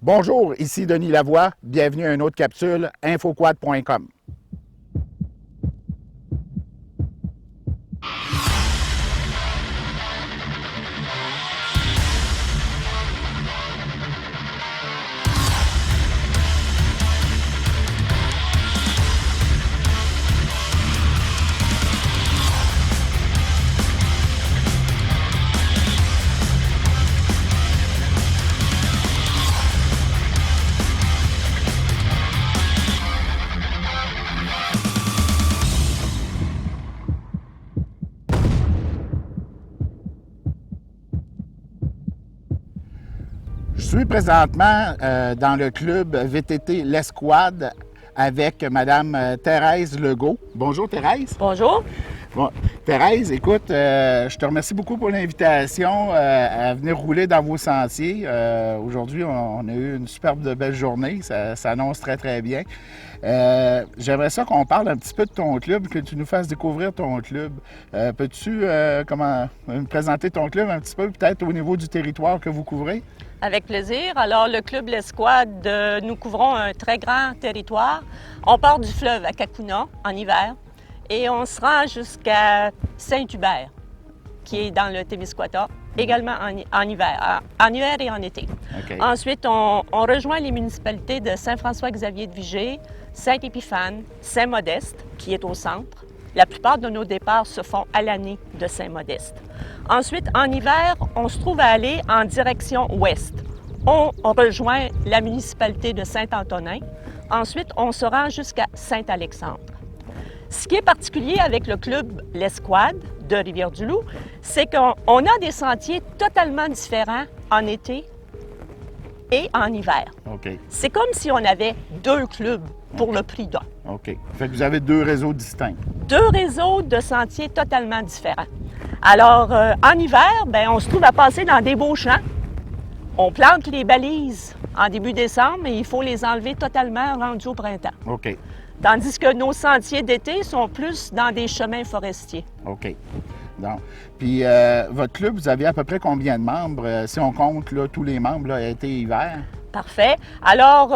Bonjour, ici Denis Lavoie. Bienvenue à une autre capsule, infoquad.com. Je suis présentement dans le club VTT L'Escouade avec Mme Thérèse Legault. Bonjour Thérèse. Bonjour. Bon, Thérèse, écoute, je te remercie beaucoup pour l'invitation à venir rouler dans vos sentiers. Aujourd'hui, on a eu une superbe de belle journée. Ça annonce très, très bien. J'aimerais ça qu'on parle un petit peu de ton club, que tu nous fasses découvrir ton club. Peux-tu me présenter ton club un petit peu, peut-être au niveau du territoire que vous couvrez? Avec plaisir. Alors, le Club L'Escouade, nous couvrons un très grand territoire. On part du fleuve à Cacouna en hiver et on se rend jusqu'à Saint-Hubert, qui est dans le Témiscouata, également en hiver et en été. Okay. Ensuite, on rejoint les municipalités de Saint-François-Xavier-de-Vigée, Saint-Épiphane, Saint-Modeste, qui est au centre. La plupart de nos départs se font à l'année de Saint-Modeste. Ensuite, en hiver, on se trouve à aller en direction ouest. On rejoint la municipalité de Saint-Antonin. Ensuite, on se rend jusqu'à Saint-Alexandre. Ce qui est particulier avec le club L'Escouade de Rivière-du-Loup, c'est qu'on a des sentiers totalement différents en été et en hiver. Okay. C'est comme si on avait deux clubs pour le prix d'un. OK. Fait que vous avez deux réseaux distincts. Deux réseaux de sentiers totalement différents. Alors, en hiver, bien, on se trouve à passer dans des beaux champs. On plante les balises en début décembre et il faut les enlever totalement rendus au printemps. OK. Tandis que nos sentiers d'été sont plus dans des chemins forestiers. OK. Donc, puis, votre club, vous avez à peu près combien de membres, si on compte là, tous les membres, là, été et hiver? Parfait. Alors,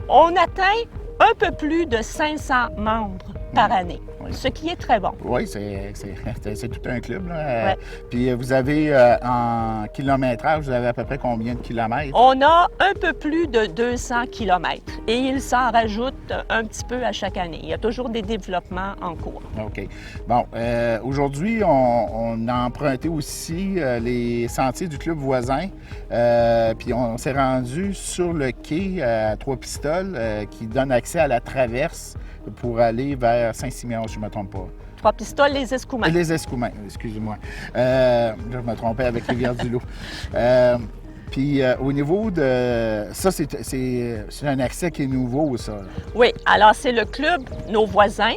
on atteint un peu plus de 500 membres par année, oui. Ce qui est très bon. Oui, c'est tout un club. Là. Ouais. Puis vous avez, en kilométrage, vous avez à peu près combien de kilomètres? On a un peu plus de 200 kilomètres et il s'en rajoute un petit peu à chaque année. Il y a toujours des développements en cours. OK. Bon, aujourd'hui, on a emprunté aussi les sentiers du club voisin. Puis on s'est rendu sur le quai à Trois-Pistoles qui donne accès à la traverse pour aller vers Saint-Siméon, si je ne me trompe pas. Trois-Pistoles, les Escoumins. Les Escoumins, excusez-moi. Je me trompais avec Rivière-du-Loup. Puis au niveau de... Ça, c'est un accès qui est nouveau, ça. Oui, alors c'est le club Nos Voisins,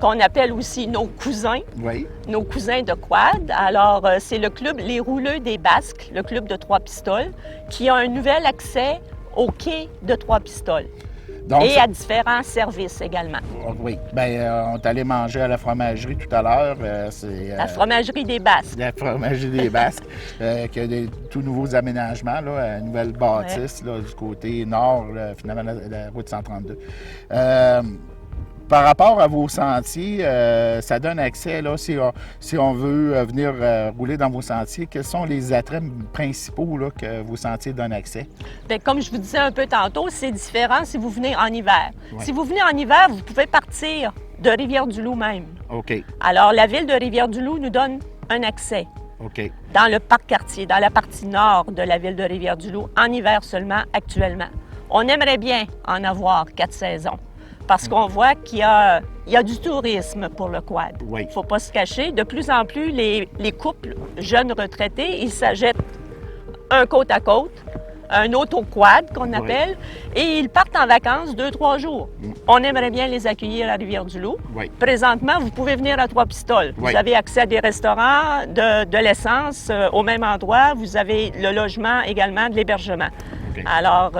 qu'on appelle aussi nos cousins. Oui. Nos cousins de quad. Alors, c'est le club Les Rouleux des Basques, le club de Trois-Pistoles, qui a un nouvel accès au quai de Trois-Pistoles. Donc, et à différents services également. Oui. Bien, on est allé manger à la fromagerie tout à l'heure. La fromagerie des Basques. La fromagerie des Basques, qui a des tout nouveaux aménagements, là, une nouvelle bâtisse là, du côté nord, là, finalement, la route 132. Par rapport à vos sentiers, ça donne accès, là, si on veut venir rouler dans vos sentiers, quels sont les attraits principaux là, que vos sentiers donnent accès? Bien, comme je vous disais un peu tantôt, c'est différent si vous venez en hiver. Ouais. Si vous venez en hiver, vous pouvez partir de Rivière-du-Loup même. OK. Alors, la ville de Rivière-du-Loup nous donne un accès. OK. Dans le parc quartier, dans la partie nord de la ville de Rivière-du-Loup, en hiver seulement, actuellement. On aimerait bien en avoir 4 saisons. Parce qu'on voit qu'il y a du tourisme pour le quad. Oui. Il ne faut pas se cacher. De plus en plus, les couples jeunes retraités, ils s'achètent un côte à côte, un auto-quad qu'on appelle, et ils partent en vacances 2-3 jours. On aimerait bien les accueillir à Rivière-du-Loup. Oui. Présentement, vous pouvez venir à Trois-Pistoles. Vous avez accès à des restaurants, de l'essence au même endroit. Vous avez le logement également, de l'hébergement. Okay. Alors,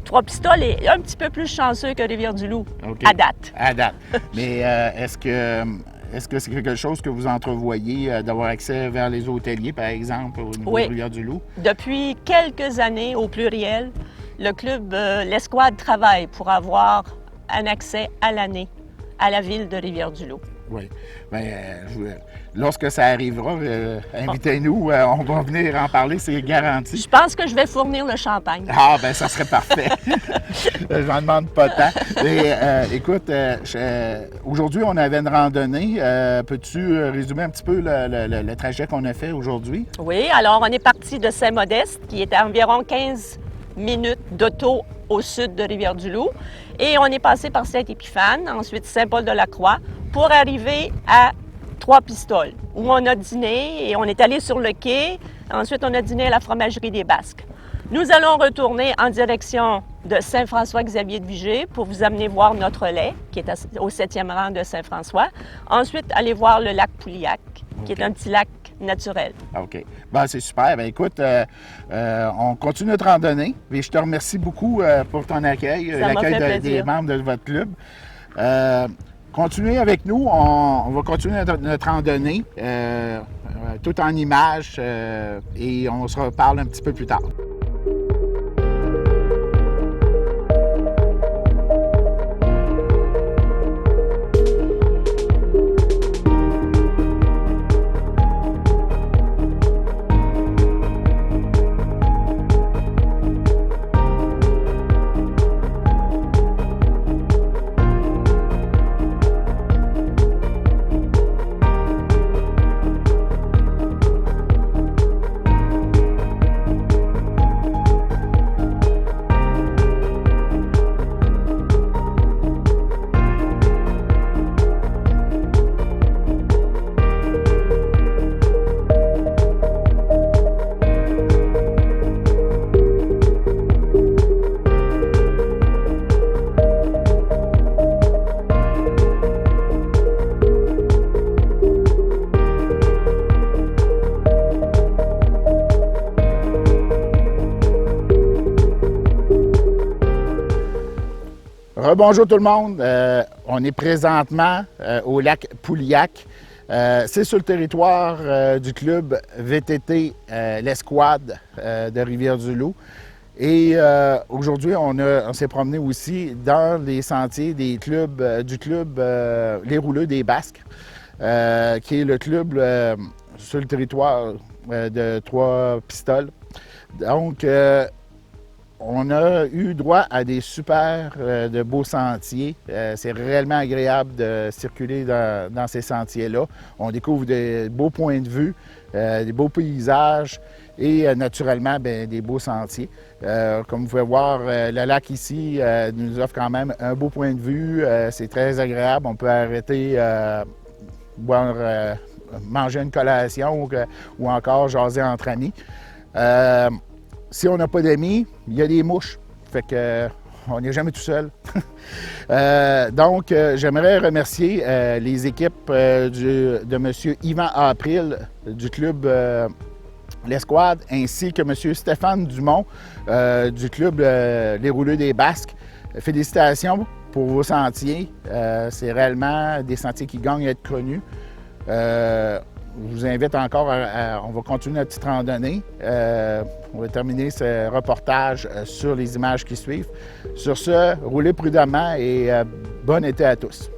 Trois-Pistoles est un petit peu plus chanceux que Rivière-du-Loup, à date. À date. Mais est-ce que c'est quelque chose que vous entrevoyez d'avoir accès vers les hôteliers, par exemple, au niveau de Rivière-du-Loup? Depuis quelques années, au pluriel, le club, l'escouade travaille pour avoir un accès à l'année à la ville de Rivière-du-Loup. Oui. Bien, lorsque ça arrivera, invitez-nous, on va venir en parler, c'est garanti. Je pense que je vais fournir le champagne. Ah, bien, ça serait parfait. J'en demande pas tant. Et, écoute, aujourd'hui, on avait une randonnée. Peux-tu résumer un petit peu le trajet qu'on a fait aujourd'hui? Oui, alors on est parti de Saint-Modeste, qui est à environ 15 minutes d'auto au sud de Rivière-du-Loup. Et on est passé par Saint-Épiphane, ensuite Saint-Paul-de-la-Croix, pour arriver à Trois-Pistoles, où on a dîné et on est allé sur le quai. Ensuite, on a dîné à la fromagerie des Basques. Nous allons retourner en direction de Saint-François-Xavier-de-Vigée pour vous amener voir notre lait, qui est au 7e rang de Saint-François. Ensuite, aller voir le lac Pouliac, qui est un petit lac naturel. OK. Bien, c'est super. Bien, écoute, on continue notre randonnée. Et je te remercie beaucoup pour ton accueil, l'accueil des membres de votre club. Continuez avec nous. On va continuer notre randonnée, tout en images, et on se reparle un petit peu plus tard. Rebonjour tout le monde. On est présentement au lac Pouliac. C'est sur le territoire du club VTT L'Escouade de Rivière-du-Loup. Et aujourd'hui, on s'est promené aussi dans les sentiers du club Les Rouleux des Basques, qui est le club sur le territoire de Trois-Pistoles. Donc, on a eu droit à des super de beaux sentiers. C'est réellement agréable de circuler dans ces sentiers-là. On découvre des beaux points de vue, des beaux paysages et naturellement, bien, des beaux sentiers. Comme vous pouvez voir, le lac ici nous offre quand même un beau point de vue. C'est très agréable. On peut arrêter, boire, manger une collation ou encore jaser entre amis. Si on n'a pas d'amis, il y a des mouches. Fait que on n'est jamais tout seul. Donc, j'aimerais remercier les équipes de M. Yvan April du club L'Escouade, ainsi que M. Stéphane Dumont du club Les Rouleux des Basques. Félicitations pour vos sentiers. C'est réellement des sentiers qui gagnent à être connus. Je vous invite encore on va continuer notre petite randonnée. On va terminer ce reportage sur les images qui suivent. Sur ce, roulez prudemment et bon été à tous.